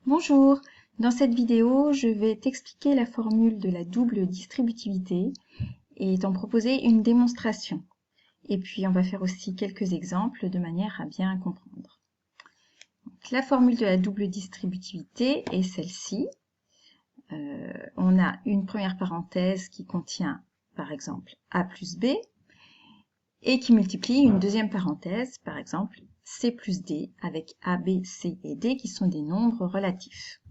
Bonjour, dans cette vidéo, je vais t'expliquer la formule de la double distributivité et t'en proposer une démonstration. Et puis on va faire aussi quelques exemples de manière à bien comprendre. Donc, la formule de la double distributivité est celle-ci. On a une première parenthèse qui contient par exemple a plus b et qui multiplie une deuxième parenthèse, par exemple c plus d, avec a, b, c et d qui sont des nombres relatifs,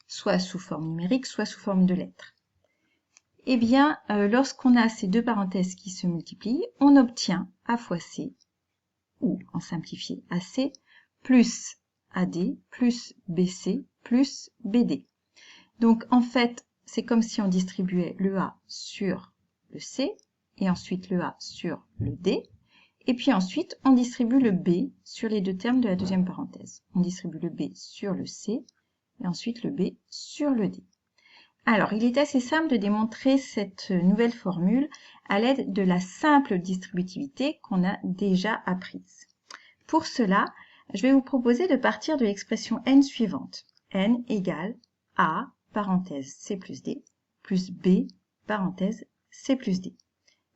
soit sous forme numérique, soit sous forme de lettres. Eh bien, lorsqu'on a ces deux parenthèses qui se multiplient, on obtient a fois c, ou en simplifié ac, plus ad, plus bc, plus bd. Donc en fait, c'est comme si on distribuait le a sur le c, et ensuite le a sur le d, et puis ensuite on distribue le b sur les deux termes de la deuxième parenthèse. On distribue le b sur le c, et ensuite le b sur le d. Alors, il est assez simple de démontrer cette nouvelle formule à l'aide de la simple distributivité qu'on a déjà apprise. Pour cela, je vais vous proposer de partir de l'expression n suivante. N égale a, parenthèse c plus d, plus b, parenthèse c plus d.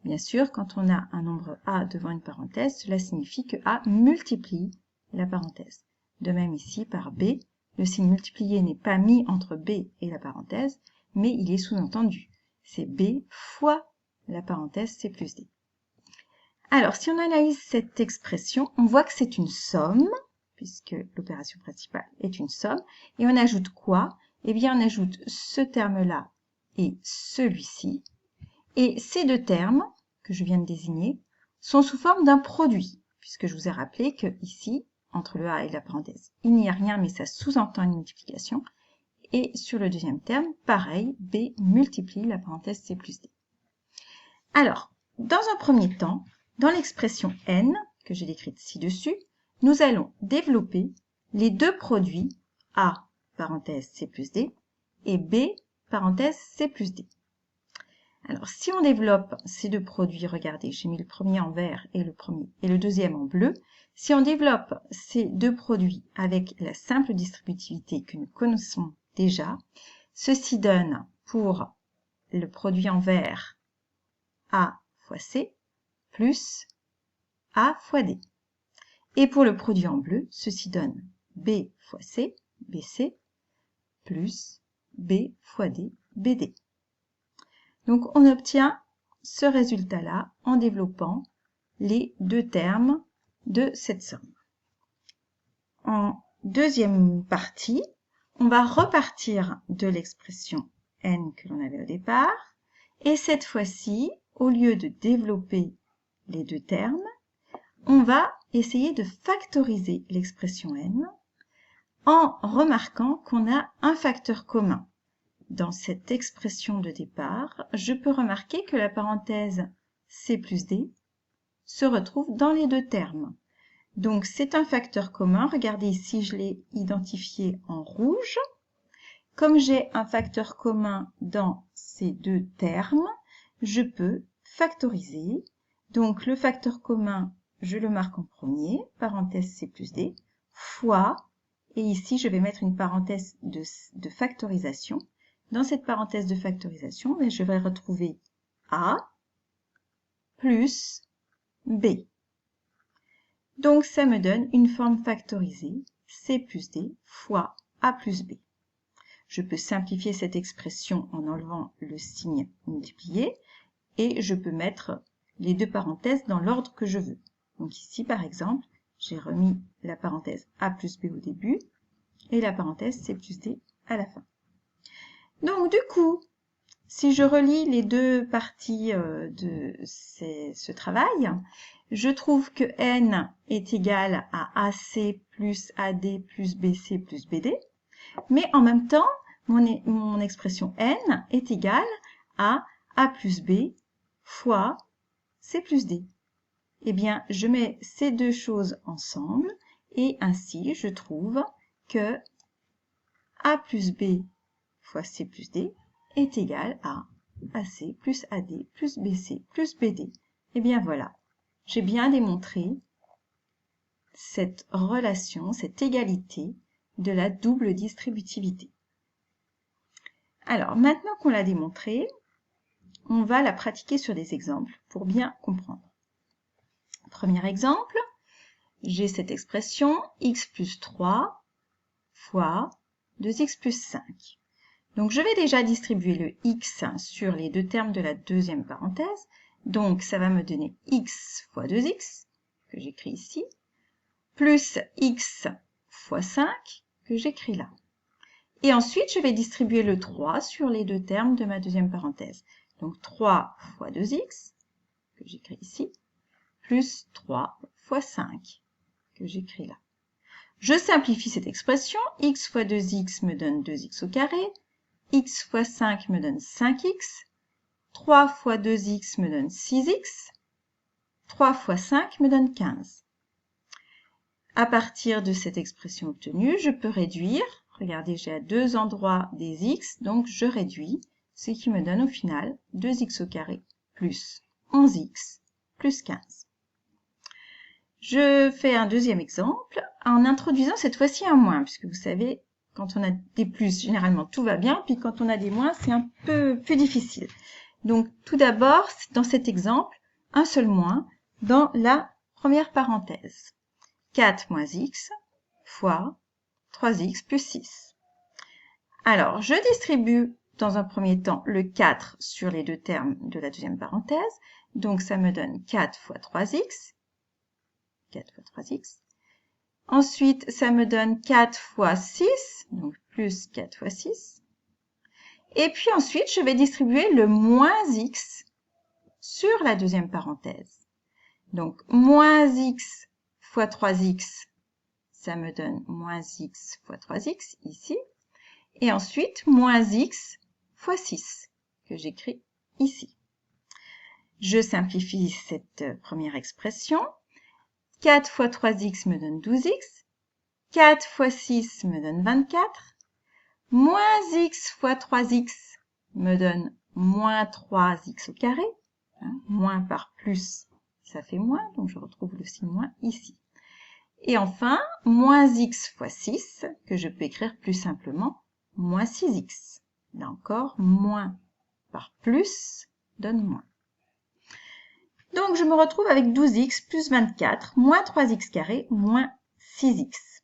Bien sûr, quand on a un nombre a devant une parenthèse, cela signifie que a multiplie la parenthèse. De même ici, par b, le signe multiplié n'est pas mis entre b et la parenthèse, mais il est sous-entendu. C'est b fois la parenthèse c plus d. Alors, si on analyse cette expression, on voit que c'est une somme, puisque l'opération principale est une somme, et on ajoute quoi? Eh bien, on ajoute ce terme-là et celui-ci, et ces deux termes, que je viens de désigner, sont sous forme d'un produit, puisque je vous ai rappelé que ici, entre le a et la parenthèse, il n'y a rien, mais ça sous-entend une multiplication. Et sur le deuxième terme, pareil, b multiplie la parenthèse c plus d. Alors, dans un premier temps, dans l'expression n, que j'ai décrite ci-dessus, nous allons développer les deux produits a, parenthèse c plus d, et b, parenthèse c plus d. Alors, si on développe ces deux produits, regardez, j'ai mis le premier en vert et le deuxième en bleu. Si on développe ces deux produits avec la simple distributivité que nous connaissons déjà, ceci donne pour le produit en vert a fois c plus a fois d. Et pour le produit en bleu, ceci donne b fois c, bc, plus b fois d, bd. Donc on obtient ce résultat-là en développant les deux termes de cette somme. En deuxième partie, on va repartir de l'expression n que l'on avait au départ, et cette fois-ci, au lieu de développer les deux termes, on va essayer de factoriser l'expression n en remarquant qu'on a un facteur commun. Dans cette expression de départ, je peux remarquer que la parenthèse c plus d se retrouve dans les deux termes. Donc, c'est un facteur commun. Regardez ici, je l'ai identifié en rouge. Comme j'ai un facteur commun dans ces deux termes, je peux factoriser. Donc, le facteur commun, je le marque en premier, parenthèse c plus d, fois, et ici, je vais mettre une parenthèse de factorisation. Dans cette parenthèse de factorisation, je vais retrouver a plus b. Donc, ça me donne une forme factorisée, c plus d fois a plus b. Je peux simplifier cette expression en enlevant le signe multiplié et je peux mettre les deux parenthèses dans l'ordre que je veux. Donc ici, par exemple, j'ai remis la parenthèse a plus b au début et la parenthèse c plus d à la fin. Donc, du coup, si je relis les deux parties de ce travail, je trouve que n est égal à AC plus AD plus BC plus BD, mais en même temps, mon expression n est égale à A plus B fois C plus D. Eh bien, je mets ces deux choses ensemble et ainsi, je trouve que A plus B fois C plus D est égal à AC plus AD plus BC plus BD. Et bien voilà, j'ai bien démontré cette relation, cette égalité de la double distributivité. Alors, maintenant qu'on l'a démontré, on va la pratiquer sur des exemples pour bien comprendre. Premier exemple, j'ai cette expression x plus 3 fois 2x plus 5. Donc, je vais déjà distribuer le x sur les deux termes de la deuxième parenthèse. Donc, ça va me donner x fois 2x, que j'écris ici, plus x fois 5, que j'écris là. Et ensuite, je vais distribuer le 3 sur les deux termes de ma deuxième parenthèse. Donc, 3 fois 2x, que j'écris ici, plus 3 fois 5, que j'écris là. Je simplifie cette expression. X fois 2x me donne 2x au carré. X fois 5 me donne 5x. 3 fois 2x me donne 6x. 3 fois 5 me donne 15. À partir de cette expression obtenue, je peux réduire. Regardez, j'ai à deux endroits des x, donc je réduis, ce qui me donne au final 2x au carré plus 11x plus 15. Je fais un deuxième exemple en introduisant cette fois-ci un moins, puisque vous savez, quand on a des plus, généralement tout va bien, puis quand on a des moins, c'est un peu plus difficile. Donc tout d'abord, dans cet exemple, un seul moins dans la première parenthèse. 4 moins x fois 3x plus 6. Alors, je distribue dans un premier temps le 4 sur les deux termes de la deuxième parenthèse. Donc, ça me donne 4 fois 3x. 4 fois 3x. Ensuite, ça me donne 4 fois 6, donc plus 4 fois 6. Et puis ensuite, je vais distribuer le moins x sur la deuxième parenthèse. Donc, moins x fois 3x, ça me donne moins x fois 3x ici. Et ensuite, moins x fois 6, que j'écris ici. Je simplifie cette première expression. 4 fois 3x me donne 12x. 4 fois 6 me donne 24. Moins x fois 3x me donne moins 3x au carré. Moins par plus, ça fait moins, donc je retrouve le signe moins ici. Et enfin, moins x fois 6, que je peux écrire plus simplement, moins 6x. Là encore, moins par plus donne moins. Donc, je me retrouve avec 12x plus 24, moins 3x carré, moins 6x.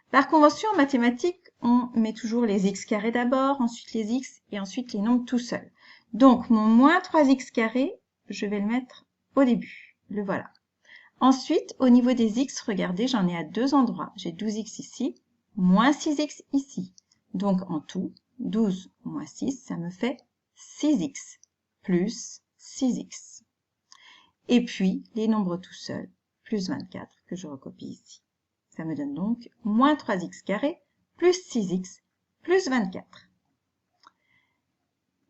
Par convention, en mathématiques, on met toujours les x carrés d'abord, ensuite les x et ensuite les nombres tout seuls. Donc, mon moins 3x carré, je vais le mettre au début. Le voilà. Ensuite, au niveau des x, regardez, j'en ai à deux endroits. J'ai 12x ici, moins 6x ici. Donc, en tout, 12 moins 6, ça me fait 6x plus 6x. Et puis, les nombres tout seuls, plus 24, que je recopie ici. Ça me donne donc moins 3x carré plus 6x plus 24.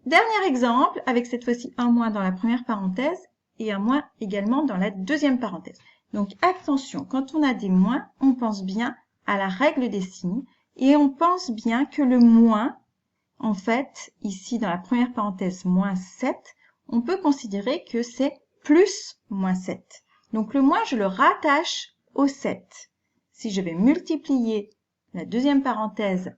Dernier exemple, avec cette fois-ci un moins dans la première parenthèse et un moins également dans la deuxième parenthèse. Donc attention, quand on a des moins, on pense bien à la règle des signes et on pense bien que le moins, en fait, ici dans la première parenthèse, moins 7, on peut considérer que c'est plus moins 7. Donc le moins, je le rattache au 7. Si je vais multiplier la deuxième parenthèse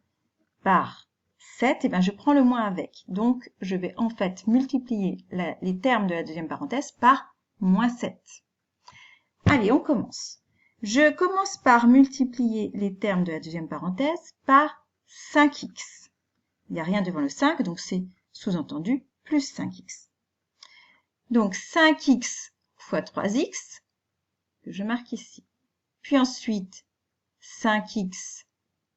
par 7, eh bien, je prends le moins avec. Donc, je vais en fait multiplier les termes de la deuxième parenthèse par moins 7. Allez, on commence. Je commence par multiplier les termes de la deuxième parenthèse par 5x. Il n'y a rien devant le 5, donc c'est sous-entendu plus 5x. Donc 5x fois 3x, que je marque ici. Puis ensuite 5x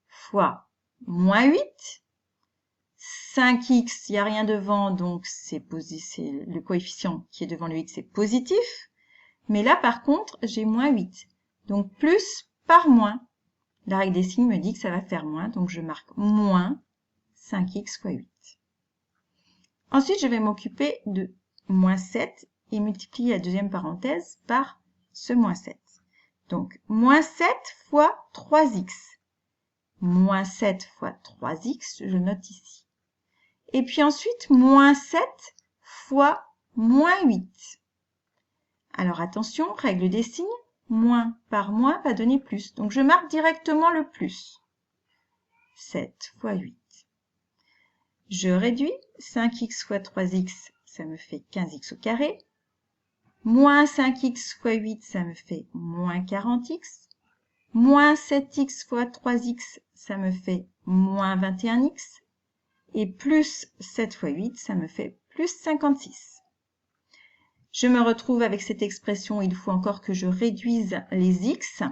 fois moins 8. 5x, il n'y a rien devant, donc c'est le coefficient qui est devant le x, c'est positif. Mais là, par contre, j'ai moins 8. Donc, plus par moins. La règle des signes me dit que ça va faire moins, donc je marque moins 5x fois 8. Ensuite, je vais m'occuper de moins 7 et multiplier la deuxième parenthèse par ce moins 7. Donc, moins 7 fois 3x. Moins 7 fois 3x, je note ici. Et puis ensuite, moins 7 fois moins 8. Alors attention, règle des signes, moins par moins va donner plus. Donc je marque directement le plus. 7 fois 8. Je réduis, 5x fois 3x, ça me fait 15x au carré. Moins 5x fois 8, ça me fait moins 40x. Moins 7x fois 3x, ça me fait moins 21x. Et plus 7 fois 8, ça me fait plus 56. Je me retrouve avec cette expression, il faut encore que je réduise les x.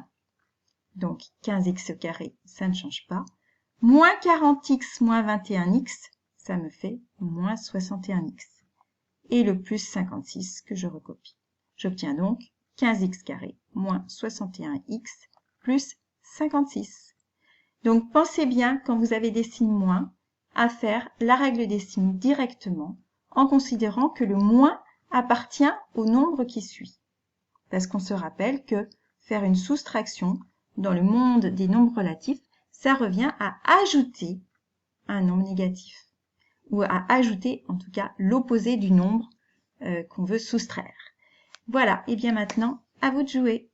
Donc 15x au carré, ça ne change pas. Moins 40x moins 21x, ça me fait moins 61x. Et le plus 56 que je recopie. J'obtiens donc 15x carré moins 61x plus 56. Donc pensez bien, quand vous avez des signes moins, à faire la règle des signes directement en considérant que le moins appartient au nombre qui suit. Parce qu'on se rappelle que faire une soustraction dans le monde des nombres relatifs, ça revient à ajouter un nombre négatif ou à ajouter en tout cas l'opposé du nombre qu'on veut soustraire. Voilà, et bien maintenant, à vous de jouer.